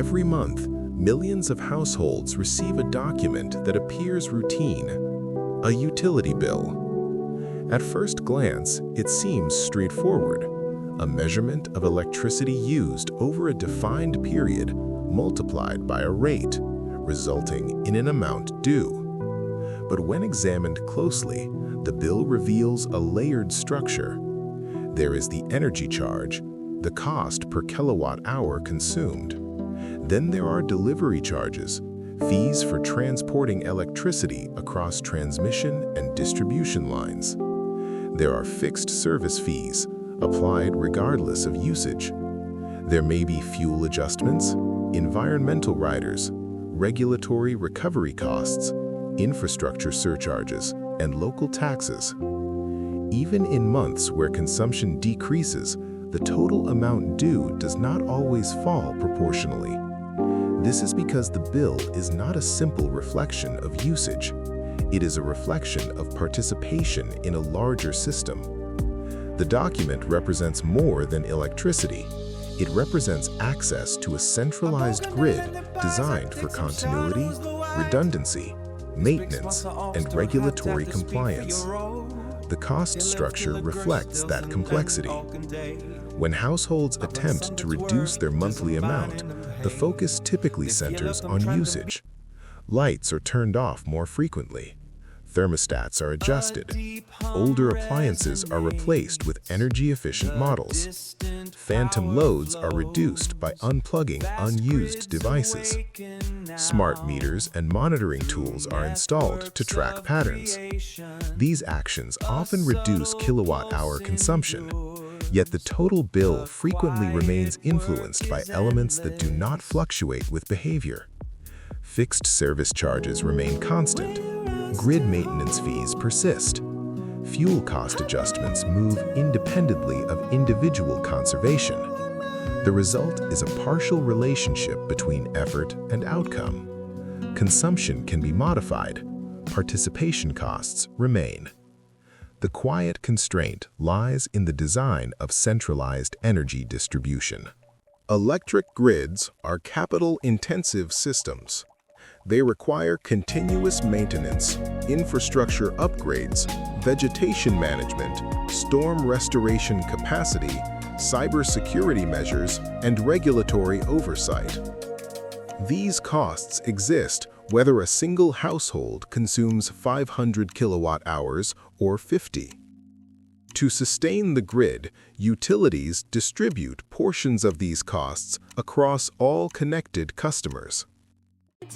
Every month, millions of households receive a document that appears routine, a utility bill. At first glance, it seems straightforward, a measurement of electricity used over a defined period multiplied by a rate, resulting in an amount due. But when examined closely, the bill reveals a layered structure. There is the energy charge, the cost per kilowatt-hour consumed. Then there are delivery charges, fees for transporting electricity across transmission and distribution lines. There are fixed service fees, applied regardless of usage. There may be fuel adjustments, environmental riders, regulatory recovery costs, infrastructure surcharges, and local taxes. Even in months where consumption decreases, the total amount due does not always fall proportionally. This is because the bill is not a simple reflection of usage. It is a reflection of participation in a larger system. The document represents more than electricity. It represents access to a centralized grid designed for continuity, redundancy, maintenance, and regulatory compliance. The cost structure reflects that complexity. When households attempt to reduce their monthly amount, the focus typically centers on usage. Lights are turned off more frequently. Thermostats are adjusted. Older appliances are replaced with energy-efficient models. Phantom loads are reduced by unplugging unused devices. Smart meters and monitoring tools are installed to track patterns. These actions often reduce kilowatt-hour consumption, yet the total bill frequently remains influenced by elements that do not fluctuate with behavior. Fixed service charges remain constant. Grid maintenance fees persist. Fuel cost adjustments move independently of individual conservation. The result is a partial relationship between effort and outcome. Consumption can be modified. Participation costs remain. The quiet constraint lies in the design of centralized energy distribution. Electric grids are capital-intensive systems. They require continuous maintenance, infrastructure upgrades, vegetation management, storm restoration capacity, cybersecurity measures, and regulatory oversight. These costs exist whether a single household consumes 500 kilowatt-hours or 50. To sustain the grid, utilities distribute portions of these costs across all connected customers.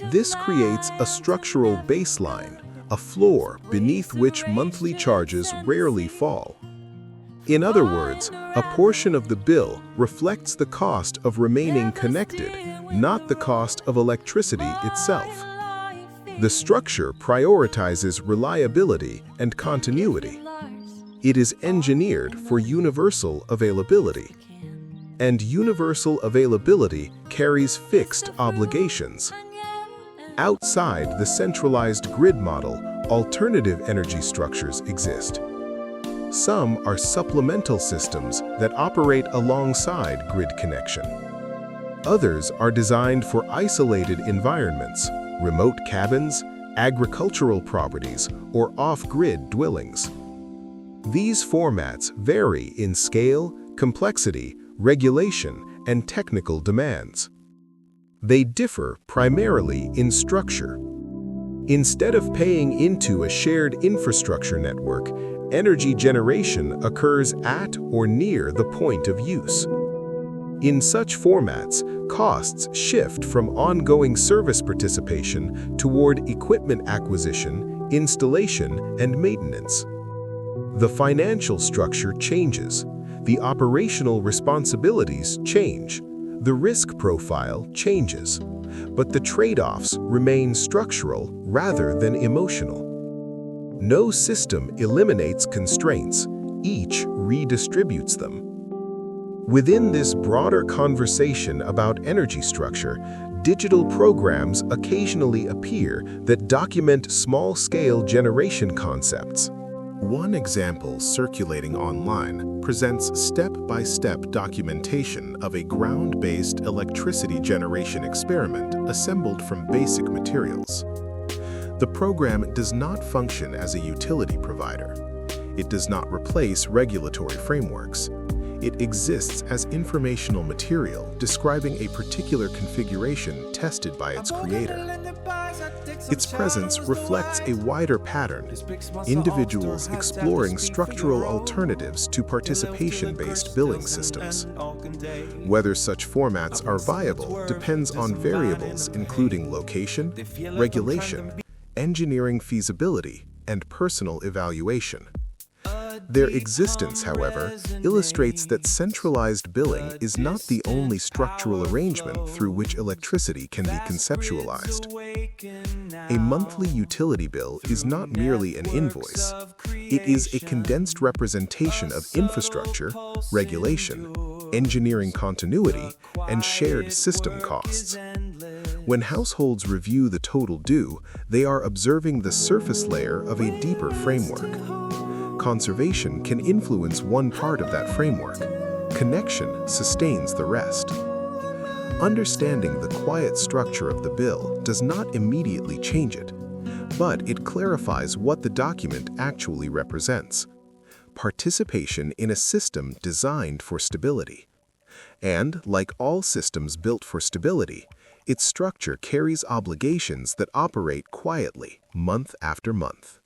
This creates a structural baseline, a floor beneath which monthly charges rarely fall. In other words, a portion of the bill reflects the cost of remaining connected, not the cost of electricity itself. The structure prioritizes reliability and continuity. It is engineered for universal availability. And universal availability carries fixed obligations. Outside the centralized grid model, alternative energy structures exist. Some are supplemental systems that operate alongside grid connection. Others are designed for isolated environments, remote cabins, agricultural properties, or off-grid dwellings. These formats vary in scale, complexity, regulation, and technical demands. They differ primarily in structure. Instead of paying into a shared infrastructure network, energy generation occurs at or near the point of use. In such formats, costs shift from ongoing service participation toward equipment acquisition, installation, and maintenance. The financial structure changes. The operational responsibilities change. The risk profile changes, but the trade-offs remain structural rather than emotional. No system eliminates constraints, each redistributes them. Within this broader conversation about energy structure, digital programs occasionally appear that document small-scale generation concepts. One example circulating online presents step-by-step documentation of a ground-based electricity generation experiment assembled from basic materials. The program does not function as a utility provider. It does not replace regulatory frameworks. It exists as informational material describing a particular configuration tested by its creator. Its presence reflects a wider pattern, individuals exploring structural alternatives to participation-based billing systems. Whether such formats are viable depends on variables including location, regulation, engineering feasibility, and personal evaluation. Their existence, however, illustrates that centralized billing is not the only structural arrangement through which electricity can be conceptualized. A monthly utility bill is not merely an invoice. It is a condensed representation of infrastructure, regulation, engineering continuity, and shared system costs. When households review the total due, they are observing the surface layer of a deeper framework. Conservation can influence one part of that framework. Connection sustains the rest. Understanding the quiet structure of the bill does not immediately change it, but it clarifies what the document actually represents: participation in a system designed for stability. And, like all systems built for stability, its structure carries obligations that operate quietly, month after month.